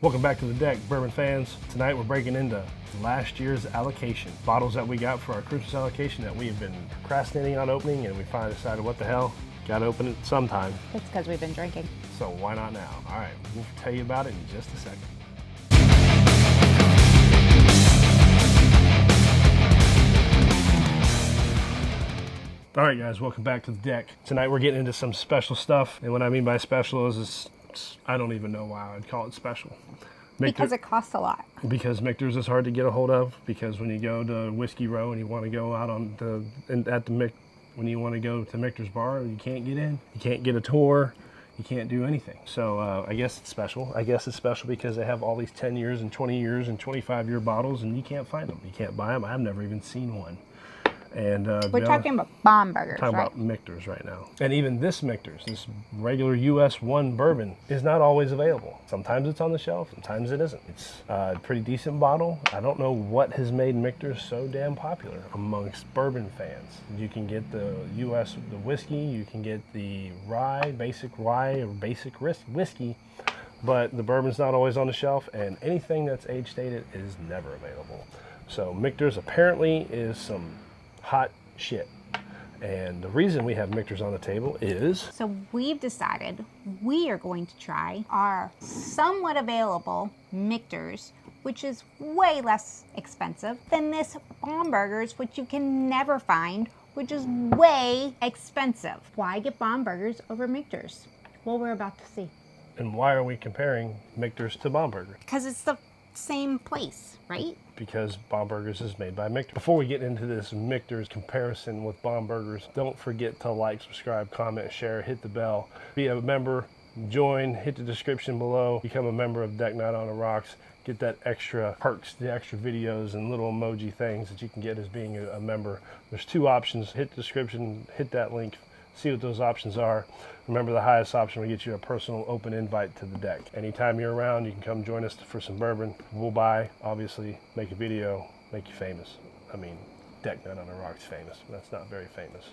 Welcome back to the deck, Bourbon fans. Tonight we're breaking into last year's allocation. Bottles that we got for our Christmas allocation that we have been procrastinating on opening, and we finally decided what the hell, gotta open it sometime. It's because we've been drinking. So why not now? All right, we'll tell you about it in just a second. All right guys, welcome back to the deck. Tonight we're getting into some special stuff, and what I mean by special is I don't even know why I'd call it special. Because it costs a lot. Because Michters is hard to get a hold of. Because when you go to Whiskey Row and you want to go out on when you want to go to Michter's bar, you can't get in. You can't get a tour. You can't do anything. So I guess it's special. I guess it's special because they have all these 10 years and 20 years and 25-year bottles, and you can't find them. You can't buy them. I've never even seen one. And we're talking about Bombergers, talking right? about Michters right now. And even this Michters, this regular US 1 bourbon, is not always available. Sometimes it's on the shelf, sometimes it isn't. It's a pretty decent bottle. I don't know what has made Michters so damn popular amongst bourbon fans. You can get the whiskey, you can get the basic rye or basic whiskey, but the bourbon's not always on the shelf, and anything that's age stated is never available. So Michters apparently is some hot shit. And the reason we have Michters on the table is... So we've decided we are going to try our somewhat available Michters, which is way less expensive than this Bombergers, which you can never find, which is way expensive. Why get Bombergers over Michters? Well, we're about to see. And why are we comparing Michters to Bombergers? Because it's the same place, right? Because Bombergers is made by Michter. Before we get into this Michters comparison with Bombergers, don't forget to like, subscribe, comment, share, hit the bell, be a member, join, hit the description below, become a member of Deck Night on the Rocks, get that extra perks, the extra videos and little emoji things that you can get as being a member. There's two options. Hit the description, hit that link, see what those options are. Remember, the highest option will get you a personal open invite to the deck. Anytime you're around, you can come join us for some bourbon. We'll buy, obviously, make a video, make you famous. I mean, Deck Night on the Rocks famous. That's not very famous.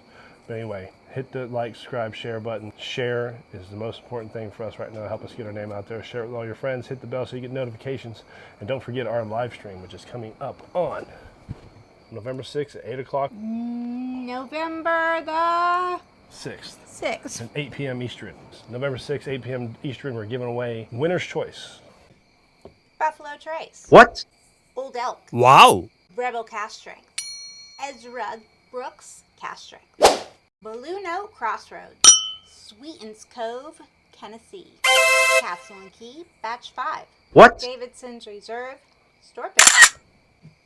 But anyway, hit the like, subscribe, share button. Share is the most important thing for us right now. Help us get our name out there. Share it with all your friends. Hit the bell so you get notifications. And don't forget our live stream, which is coming up on November 6th at 8 o'clock. November the 6th. 6th. And 8 p.m. Eastern. November 6th, 8 p.m. Eastern, we're giving away Winner's Choice. Buffalo Trace. What? Old Elk. Wow. Rebel Cast Strength. Ezra Brooks Cast Strength. Balloon Oak Crossroads. Sweetens Cove, Tennessee. Castle and Key, Batch 5. What? Davidson's Reserve, Store Pick.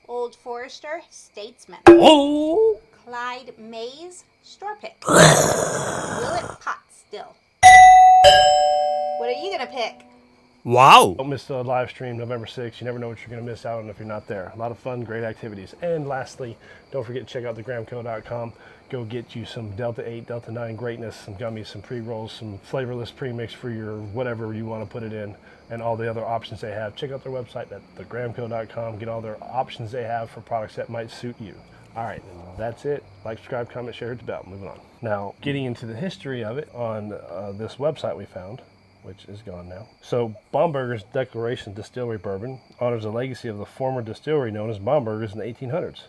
Old Forester, Statesman. Oh. Clyde Mays, Store Pick. Will it Pot Still? What are you going to pick? Wow. Don't miss the live stream November 6th. You never know what you're going to miss out on if you're not there. A lot of fun, great activities. And lastly, don't forget to check out thegramco.com. Go get you some Delta 8, Delta 9 greatness, some gummies, some pre-rolls, some flavorless premix for your whatever you want to put it in, and all the other options they have. Check out their website at thegramco.com. Get all their options they have for products that might suit you. All right, and that's it. Like, subscribe, comment, share, hit the bell. Moving on. Now, getting into the history of it on this website we found, which is gone now. So, Bombergers Declaration Distillery Bourbon honors the legacy of the former distillery known as Bombergers in the 1800s,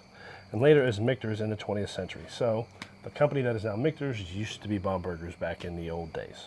and later as Michters in the 20th century. So, the company that is now Michters used to be Bombergers back in the old days.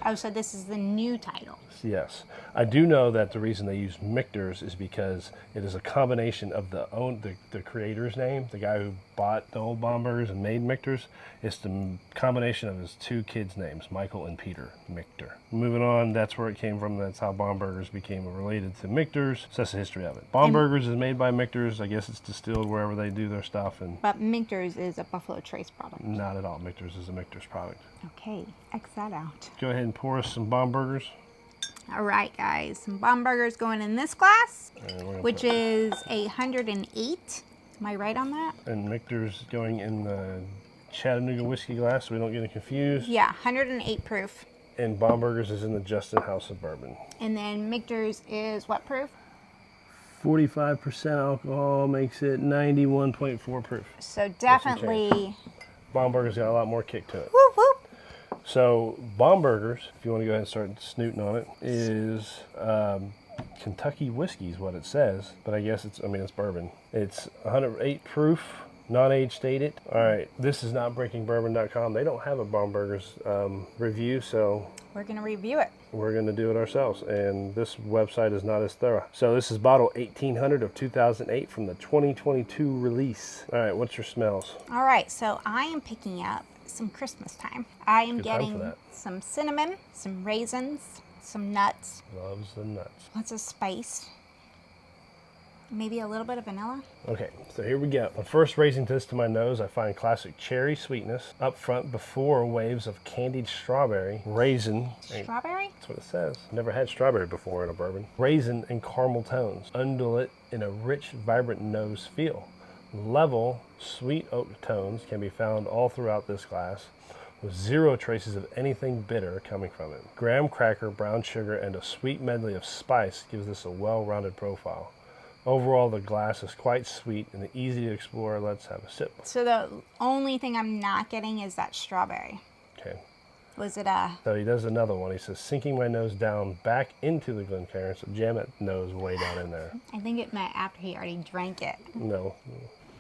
Oh, so this is the new title. Yes. I do know that the reason they use Michters is because it is a combination of the creator's name, the guy who bought the old Bombergers and made Michters. It's the combination of his two kids' names, Michael and Peter Michter. Moving on, that's where it came from. That's how Bombergers became related to Michters. So that's the history of it. Bombergers is made by Michters. I guess it's distilled wherever they do their stuff. But Michters is a Buffalo Trace product. Not at all. Michters is a Michters product. Okay, X that out. Go ahead and pour us some Bombergers. All right, guys, some Bombergers going in this glass, which put is 108. Am I right on that? And Michter's going in the Chattanooga whiskey glass, so we don't get it confused. Yeah, 108 proof. And Bombergers is in the Justin House of Bourbon. And then Michters is what proof? 45% alcohol makes it 91.4 proof. So definitely. Bombergers got a lot more kick to it. Whoop, whoop. So Bombergers, if you want to go ahead and start snooting on it, is Kentucky whiskey is what it says, but I guess it's bourbon. It's 108 proof, non-age stated. All right, this is not breakingbourbon.com. They don't have a Bombergers review, so We're going to review it. we're going to do it ourselves, and this website is not as thorough. So this is bottle 1800 of 2008 from the 2022 release. All right, what's your smells? All right, so I am picking up some Christmas time. I am Good time for getting that. some cinnamon, some raisins, some nuts, Loves the nuts. lots of spice, maybe a little bit of vanilla. Okay, so here we go. On first raising this to my nose, I find classic cherry sweetness up front before waves of candied strawberry, raisin. Strawberry? That's what it says. Never had strawberry before in a bourbon. Raisin and caramel tones. Undulate in a rich, vibrant nose feel. Level, sweet oak tones can be found all throughout this glass, with zero traces of anything bitter coming from it. Graham cracker, brown sugar, and a sweet medley of spice gives this a well-rounded profile. Overall, the glass is quite sweet and easy to explore. Let's have a sip. So the only thing I'm not getting is that strawberry. Okay. Was it So he does another one. He says, sinking my nose down back into the Glencairn, so jam that nose way down in there. I think it meant after he already drank it. No.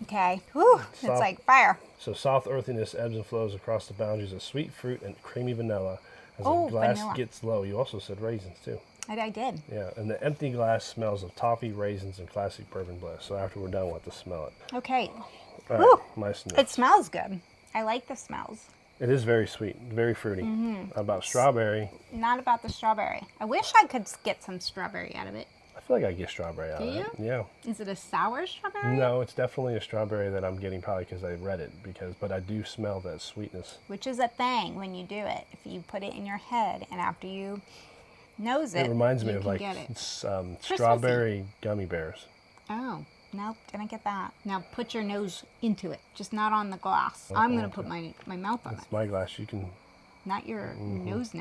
Okay. Whew, it's Soft. like fire. So soft earthiness ebbs and flows across the boundaries of sweet fruit and creamy vanilla as Oh, the glass vanilla. gets low. You also said raisins too. I did. Yeah, and the empty glass smells of toffee, raisins, and classic bourbon bliss. So after we're done, we'll have to smell it. Okay. All Whew. right, my sniff. It smells good. I like the smells. It is very sweet, very fruity. About strawberry. Not about the strawberry. I wish I could get some strawberry out of it. I feel like I get strawberry out Do of you? it. Yeah. Is it a sour strawberry? No, it's definitely a strawberry that I'm getting probably because I read it. But I do smell that sweetness. Which is a thing when you do it. If you put it in your head and after you nose it, It reminds me you of can like get it. strawberry gummy bears. Oh, nope, didn't get that. Now put your nose into it, just not on the glass. I'm gonna put my mouth on it, It's my glass. You can. not your nose.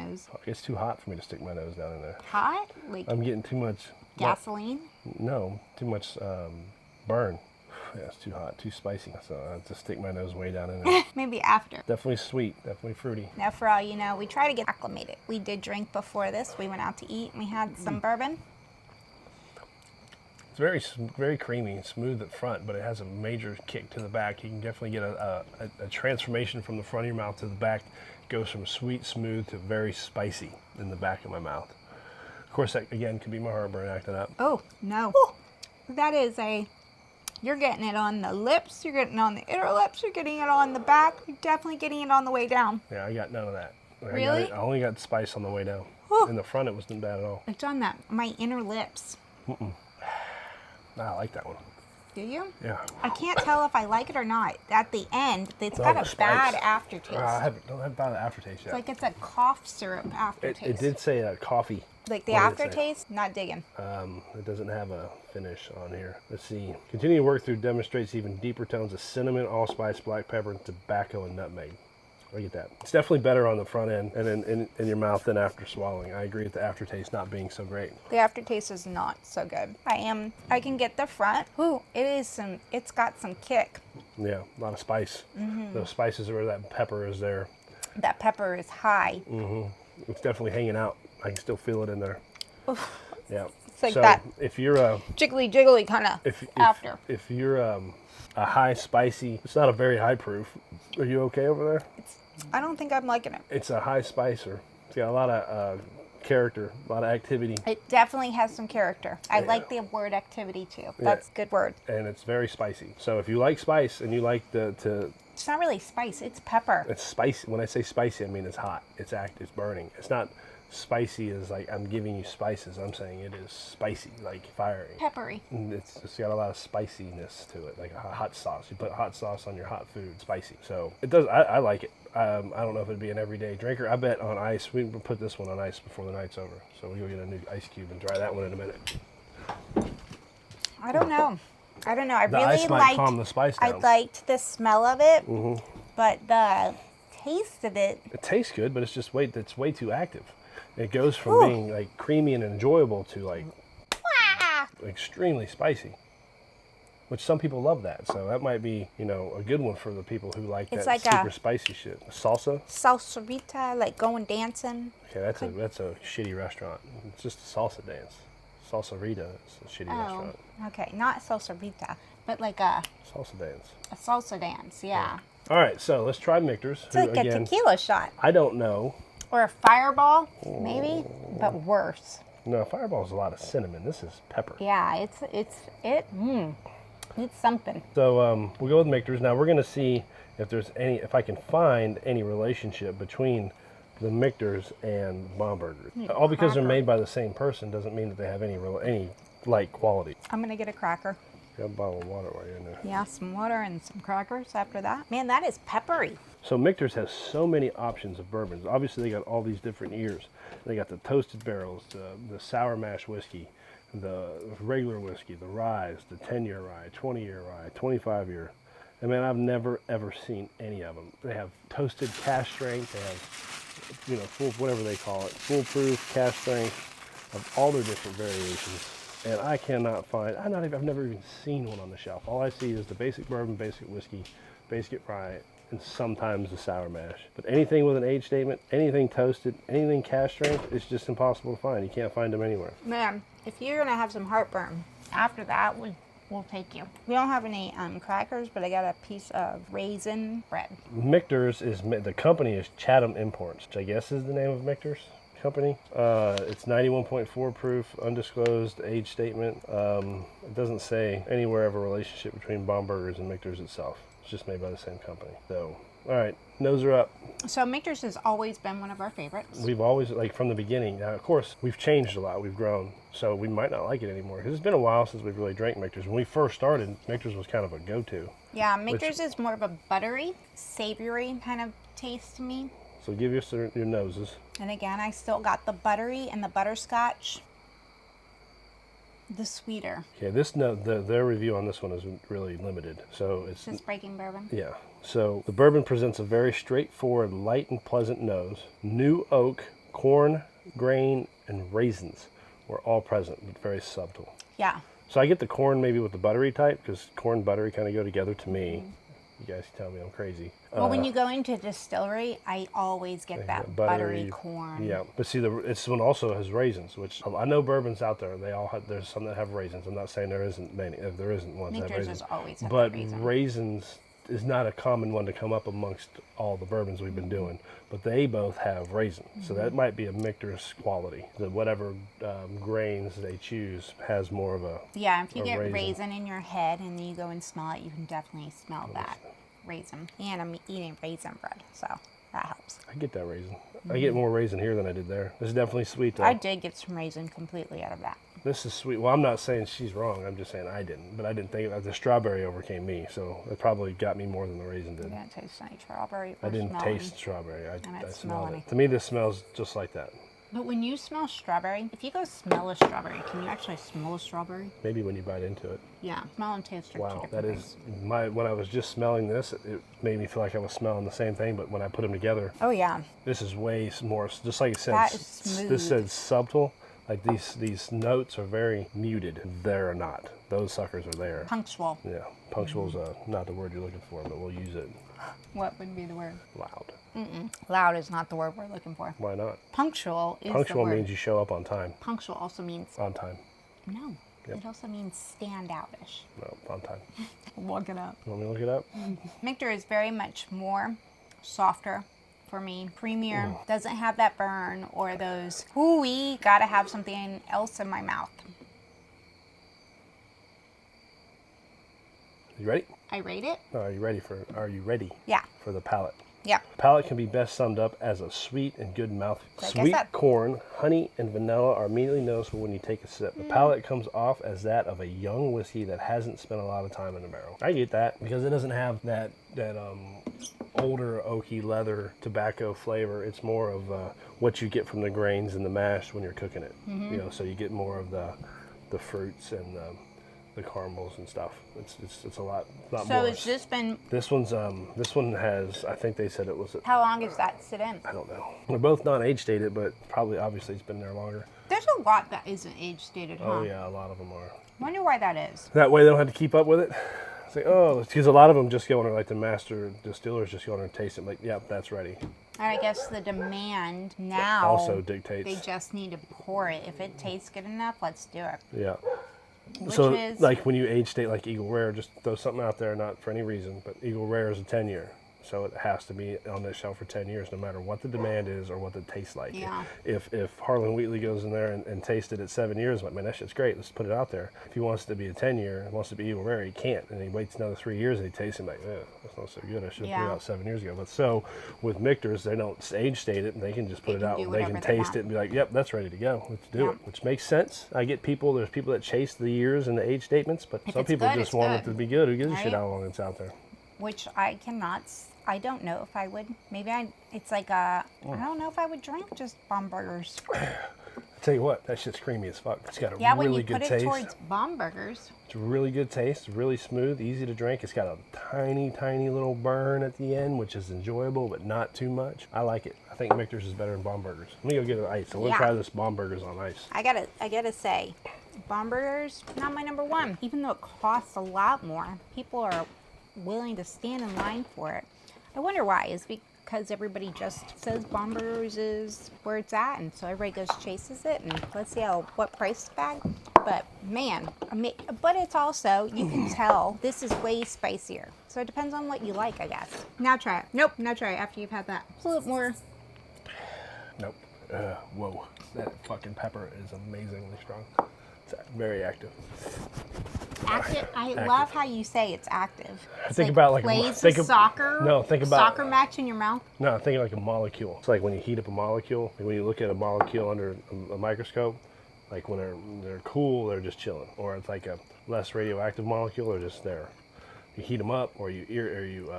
It's too hot for me to stick my nose down in there. Hot? Like I'm getting too much. gasoline? No, too much burn. Yeah, it's too hot, too spicy. So I have to stick my nose way down in there. Maybe after. Definitely sweet, definitely fruity. Now for all you know, we try to get acclimated. We did drink before this. We went out to eat and we had some bourbon. It's very creamy and smooth at front, but it has a major kick to the back. You can definitely get a transformation from the front of your mouth to the back. It goes from sweet, smooth to very spicy in the back of my mouth. Of course, that again could be my heartburn acting up. Oh, no. That is you're getting it on the lips, you're getting it on the inner lips, you're getting it on the back, you're definitely getting it on the way down. Yeah, I got none of that. Really? I only got spice on the way down. Whew. In the front, it wasn't bad at all. It's on my inner lips. I like that one. Do you? Yeah. I can't tell if I like it or not. At the end, it's No, got the a spice. bad aftertaste. I don't have the aftertaste It's yet. like it's a cough syrup aftertaste. It did say coffee. Like the What did it say? aftertaste, not digging. It doesn't have a finish on here. Let's see. Continue to work through demonstrates even deeper tones of cinnamon, allspice, black pepper, tobacco, and nutmeg. I get that. It's definitely better on the front end and in your mouth than after swallowing. I agree with the aftertaste not being so great. The aftertaste is not so good. I can get the front. Ooh, it's got some kick. Yeah, a lot of spice. Those spices are where that pepper is there. That pepper is high. It's definitely hanging out. I can still feel it in there. Yeah. It's like so that if you're a jiggly kind of after. if you're a high spicy, it's not a very high proof. Are you okay over there? I don't think I'm liking it. It's a high spicer. It's got a lot of character, a lot of activity, It definitely has some character. I Yeah. like the word activity too. That's a good word. and it's very spicy. So if you like spice and you like It's not really spice, it's pepper. it's spicy. When I say spicy, I mean it's hot. It's active. It's burning. It's not spicy as like I'm giving you spices. I'm saying it is spicy, like fiery. Peppery. And it's got a lot of spiciness to it, like a hot sauce. You put hot sauce on your hot food, spicy. So it does. I like it. I don't know if it'd be an everyday drinker. I bet on ice. We can put this one on ice before the night's over. So we'll go get a new ice cube and try that one in a minute. I don't know. I The really ice might calm the spice I down. liked the smell of it, but the taste of it. It tastes good, but it's way too active. It goes from being like creamy and enjoyable to like extremely spicy, which some people love that. So that might be, a good one for the people who like It's that like super spicy shit. Salsa. Salsarita, like going dancing. Okay, that's a shitty restaurant. It's just a salsa dance. Salsarita is a shitty restaurant. Okay, not salsa vita, but like a Salsa dance. salsa dance, yeah. All right, so let's try Michters. It's like a tequila shot. I don't know. Or a fireball, maybe, but worse. No, Fireball's a lot of cinnamon. This is pepper. Yeah, it's something. So we'll go with Michters. Now we're going to see if I can find any relationship between the Michters and Bombergers. All because they're made by the same person doesn't mean that they have any like quality. I'm gonna get a cracker. Got a bottle of water while you're in there. Yeah, some water and some crackers after that. Man, that is peppery. So Michters has so many options of bourbons. Obviously, they got all these different years. They got the toasted barrels, the sour mash whiskey, the regular whiskey, the rye, the 10-year rye, 20-year rye, 25-year. And man, I've never ever seen any of them. They have toasted cask strength. They have, full, whatever they call it, foolproof cask strength of all their different variations. And I cannot find. I've never even seen one on the shelf. All I see is the basic bourbon, basic whiskey, basic rye, and sometimes the sour mash. But anything with an age statement, anything toasted, anything cask strength, it's just impossible to find. You can't find them anywhere. Man, if you're gonna have some heartburn, after that, we'll take you. We don't have any crackers, but I got a piece of raisin bread. Michters the company is Chatham Imports, which I guess is the name of Michters company. It's 91.4 proof, undisclosed age statement. It doesn't say anywhere of a relationship between Bombergers and Michters itself. It's just made by the same company. So, all right, nose are up. So Michters has always been one of our favorites. We've always, from the beginning. Now, of course, we've changed a lot. We've grown. So we might not like it anymore. Because it's been a while since we've really drank Michters. When we first started, Michters was kind of a go-to. Yeah, Michters is more of a buttery, savory kind of taste to me. So give us your noses. And again, I still got the buttery and the butterscotch. The sweeter. Okay, their review on this one is really limited. So it's Since breaking bourbon. Yeah. So the bourbon presents a very straightforward, light and pleasant nose. New oak, corn, grain, and raisins were all present, but very subtle. Yeah. So I get the corn maybe with the buttery type, because corn and buttery kind of go together to me. You guys tell me I'm crazy. Well, when you go into distillery, I always get that buttery corn. Yeah, but see, this one also has raisins, which I know bourbons out there. There's some that have raisins. I'm not saying there isn't many. If there isn't ones that have Michters raisins, has always had but raisin. raisins is not a common one to come up amongst all the bourbons we've been doing. But they both have raisins, so that might be a Michter's quality. That whatever grains they choose has more of a If you get raisin in your head and you go and smell it, you can definitely smell that raisin. And I'm eating raisin bread, so that helps. I get that raisin. I get more raisin here than I did there. This is definitely sweet though. I did get some raisin completely out of that. This is sweet. Well, I'm not saying she's wrong. I'm just saying I didn't. But I didn't think the strawberry overcame me, so it probably got me more than the raisin did. You didn't taste any strawberry. I didn't taste strawberry. I smell smelled any. it. To me, this smells just like that. But when you smell strawberry, if you go smell a strawberry, can you actually smell a strawberry? Maybe when you bite into it. Yeah, smell and taste are two Wow, different that things. is when I was just smelling this, it made me feel like I was smelling the same thing. But when I put them together, Oh yeah, this is way more. Just like it said, That is smooth. this said subtle. Like these notes are very muted. They're not. Those suckers are there. punctual. Yeah, punctual's not the word you're looking for, but we'll use it. What would be the word? Loud. Loud is not the word we're looking for. Why not? Punctual is Punctual the word. means you show up on time. Punctual also means On time. no. Yep. It also means stand outish. No, on time. Look it up. You want me to look it up? Michter is very much more softer for me, creamier. Doesn't have that burn or those ooh-wee, gotta have something else in my mouth. You ready? I rate it. No, are you ready Yeah. for the palate? Yeah. Palate can be best summed up as a sweet and good mouth. Like I Sweet said. corn, honey, and vanilla are immediately noticeable when you take a sip. The palate comes off as that of a young whiskey that hasn't spent a lot of time in the barrel. I get that because it doesn't have that older oaky leather tobacco flavor. It's more of what you get from the grains and the mash when you're cooking it. So you get more of the fruits and the caramels and stuff. It's a lot So more. it's just been, This one has, I think they said it was, how long does that sit in? I don't know. They're both non-age dated, but obviously it's been there longer. There's a lot that isn't age stated, huh? Oh yeah, a lot of them are. Wonder why that is. That way they don't have to keep up with it. It's like, oh, because a lot of them just go on, like the master distillers just go on and taste it. Like, yep, that's ready. I guess the demand now Also dictates. they just need to pour it. If it tastes good enough, let's do it. Yeah. Which So, is like when you age state like Eagle Rare, just throw something out there, not for any reason, but Eagle Rare is a 10-year. So it has to be on this shelf for 10 years, no matter what the demand is or what it tastes like. Yeah. If Harlan Wheatley goes in there and tastes it at 7 years, I'm like, man, that shit's great. Let's put it out there. If he wants it to be a 10-year, wants it to be Eagle Rare, he can't. And he waits another 3 years and he tastes it like, that's not so good. I should have put it out 7 years ago. But so with Michters, they don't age state it and they can just put it out. They can taste it and be like, yep, that's ready to go. Let's do it, which makes sense. I get there's people that chase the years and the age statements, but If some it's people good, just it's want good. it to be good. Who gives a shit Right? how long it's out there? which I don't know if I would. Maybe it's like I don't know if I would drink just Bombergers. I tell you what, that shit's creamy as fuck. It's got a When really you good put it taste. towards Bombergers. It's a really good taste, really smooth, easy to drink. It's got a tiny, tiny little burn at the end, which is enjoyable, but not too much. I like it. I think Michters is better than Bombergers. Let me go get an ice. So we'll try this Bombergers on ice. I gotta say, Bombergers, not my number one. Even though it costs a lot more, people are willing to stand in line for it. I wonder why. Is it because everybody just says Bombergers is where it's at, and so everybody goes chases it, and let's see what price tag. But man, but it's also, you can tell this is way spicier. So it depends on what you like, I guess. Now try it. Nope, now try it after you've had that. A little more. Nope. Whoa. That fucking pepper is amazingly strong. It's very active. Active. I love how you say it's active. It's Think about like plays think a of, soccer. No, think about soccer match in your mouth. No, think of like a molecule. It's like when you heat up a molecule. Like when you look at a molecule under a microscope, like when they're cool, they're just chilling. Or it's like a less radioactive molecule, they're just there. You heat them up, or you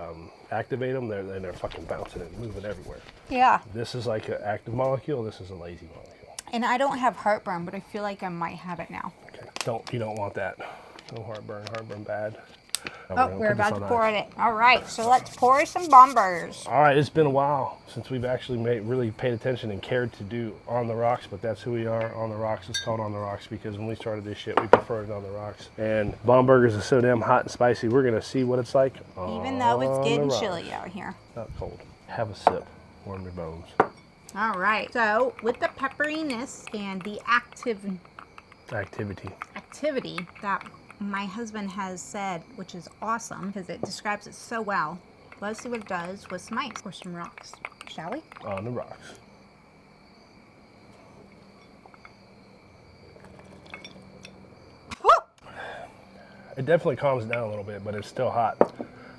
activate them, they're fucking bouncing and moving everywhere. Yeah. This is like an active molecule. This is a lazy molecule. And I don't have heartburn, but I feel like I might have it now. Okay. You don't want that. No heartburn. Heartburn bad. We're about to pour it. All right, so let's pour some Bombergers. All right, it's been a while since we've actually really paid attention and cared to do On the Rocks, but that's who we are, On the Rocks. It's called On the Rocks because when we started this shit, we preferred it On the Rocks. And Bombergers is so damn hot and spicy, we're going to see what it's like Even though it's on getting the chilly rocks. out here. Not cold. Have a sip. Warm your bones. All right, so with the pepperiness and the activity that my husband has said, which is awesome because it describes it so well. Let's see what it does with some ice or some rocks, shall we? On the Rocks. Woo! It definitely calms it down a little bit, but it's still hot.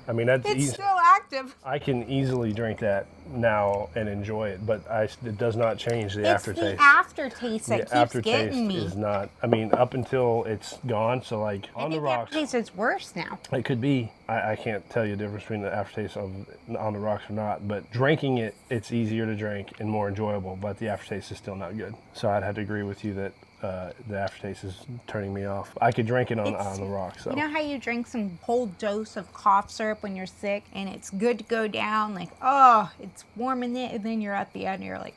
I mean, that's It's easy. still active. I can easily drink that now and enjoy it, but it does not change the aftertaste. It's the aftertaste that The keeps aftertaste getting me. is not, I mean, up until it's gone, so like On the Rocks, The aftertaste is worse now. it could be, I can't tell you the difference between the aftertaste of On the Rocks or not, but drinking it, it's easier to drink and more enjoyable, but the aftertaste is still not good. So I'd have to agree with you that the aftertaste is turning me off. I could drink it on the Rocks. So. You know how you drink some whole dose of cough syrup when you're sick and it's good to go down, like, oh, it's warming it, and then you're at the end and you're like,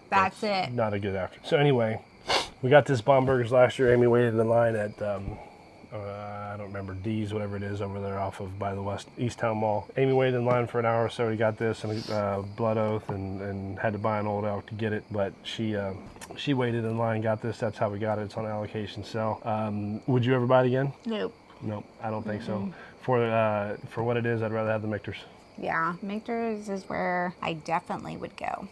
that's it. Not a good after. So anyway, we got this Bombergers last year. Amy waited in line at, I don't remember, D's, whatever it is, over there off of by the East Town Mall. Amy waited in line for an hour or so. We got this and Blood Oath and had to buy an old elk to get it, but she waited in line, got this. That's how we got it. It's on allocation sale. Would you ever buy it again? Nope. Nope, I don't think so. For what it is, I'd rather have the Michters. Yeah, Michters is where I definitely would go.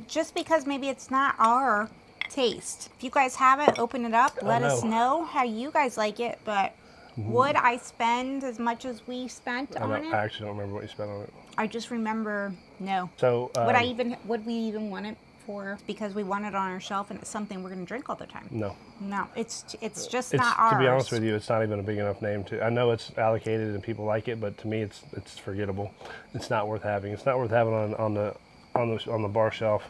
Just because maybe it's not our taste. If you guys have it, open it up. Let us know how you guys like it. But would I spend as much as we spent on it? I actually don't remember what you spent on it. I just remember no. So would we even want it for because we want it on our shelf and it's something we're going to drink all the time? No. No, it's just not ours. To be honest with you, it's not even a big enough name to. I know it's allocated and people like it, but to me, it's forgettable. It's not worth having. It's not worth having on the bar shelf.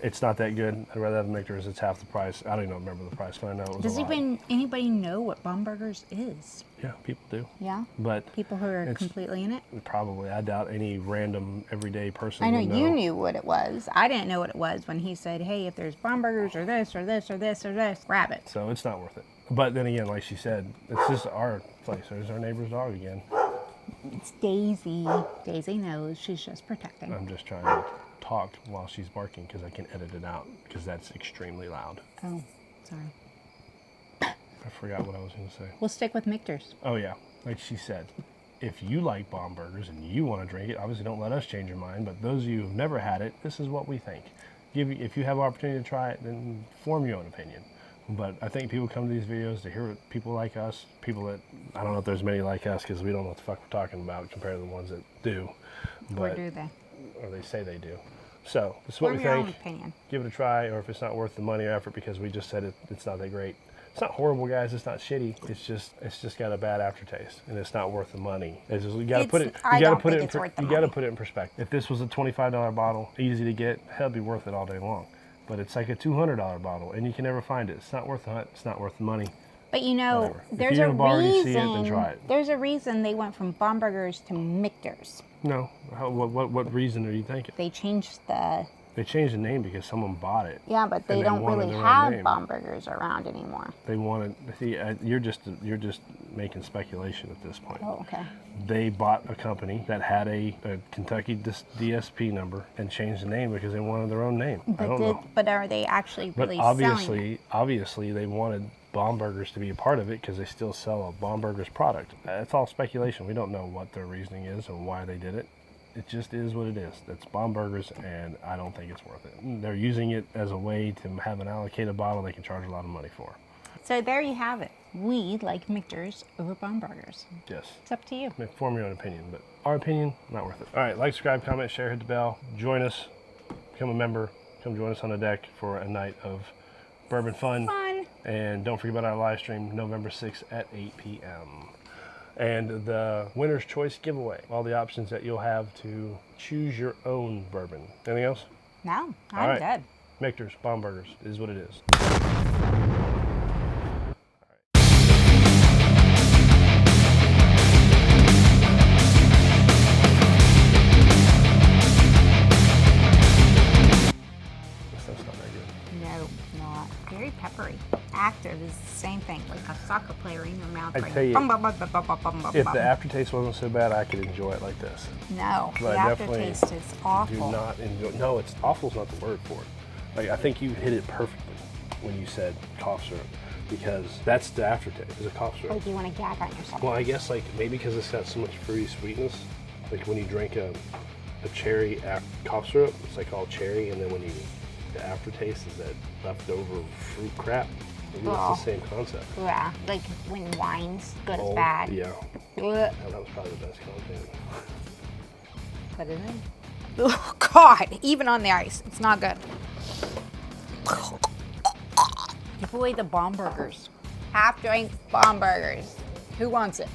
It's not that good. I'd rather have Michters. It's half the price. I don't even remember the price, but I know it was Does a lot. anybody know what Bombergers is? Yeah, people do. Yeah? But People who are completely in it? probably. I doubt any random everyday person I know would you knew what it was. I didn't know what it was when he said, hey, if there's Bombergers or this or this or this or this, grab it. So it's not worth it. But then again, like she said, it's just our place. There's our neighbor's dog again. It's Daisy. Daisy knows she's just protecting. I'm just trying to talk while she's barking because I can edit it out because that's extremely loud. Oh, sorry. I forgot what I was going to say. We'll stick with Michters. Oh yeah, like she said, if you like Bombergers and you want to drink it, obviously don't let us change your mind, but those of you who've never had it, this is what we think. If you have opportunity to try it, then form your own opinion. But I think people come to these videos to hear what people like us, people that, I don't know if there's many like us because we don't know what the fuck we're talking about compared to the ones that do. Or do they? Or they say they do. So, this is what Form we your own think. opinion. Give it a try, or if it's not worth the money or effort because we just said it's not that great. It's not horrible, guys. It's not shitty. It's just got a bad aftertaste, and it's not worth the money. It's just, you got to put it. I You got to don't put think it. it's worth the You got to money. put it in perspective. If this was a $25 bottle, easy to get, hell, it'd be worth it all day long. But it's like a $200 bottle, and you can never find it. It's not worth the hunt. It's not worth the money. But you know, Whatever. If there's you're a in a bar and you see it, reason. then try it. There's a reason they went from Bombergers to Michters. No, what reason are you thinking? They changed the. They changed the name because someone bought it. Yeah, but they And don't wanted really their own have name. Bombergers around anymore. They wanted. See, you're just making speculation at this point. Oh, okay. They bought a company that had a Kentucky DSP number and changed the name because they wanted their own name. I don't know. But are they actually But really selling it? obviously, they wanted Bombergers to be a part of it because they still sell a Bombergers product. It's all speculation. We don't know what their reasoning is and why they did it. It just is what it is. That's Bombergers, and I don't think it's worth it. They're using it as a way to have an allocated bottle they can charge a lot of money for. So there you have it. We like Michters over Bombergers. Yes. It's up to you. Form your own opinion, but our opinion, not worth it. All right, like, subscribe, comment, share, hit the bell. Join us. Become a member. Come join us on the deck for a night of bourbon fun. And don't forget about our live stream November 6th at 8 p.m. And the winner's choice giveaway. All the options that you'll have to choose your own bourbon. Anything else? No, All I'm right. good. Michters, Bombergers is what it is. This stuff's not that good. No, not. Very peppery. Active is the same thing, like a soccer player in your mouth. I going tell you, bum, bum, bum, bum, bum, bum, bum, If bum. the aftertaste wasn't so bad, I could enjoy it like this. No, But the I definitely aftertaste is Do awful. not enjoy. No, it's awful's not the word for it. Like, I think you hit it perfectly when you said cough syrup, because that's the aftertaste. Is a cough syrup. Like you want to gag on yourself. Well, I guess like maybe because it's got so much fruity sweetness. Like when you drink a cherry cough syrup, it's like all cherry, and then when the aftertaste is that leftover fruit crap. Maybe that's the same concept. Yeah, like when wine's good Oh, as bad. yeah. Ugh. Hell, that was probably the best content. Put it in. Oh God! Even on the ice, it's not good. Give away the Bombergers. Half drink Bombergers. Who wants it?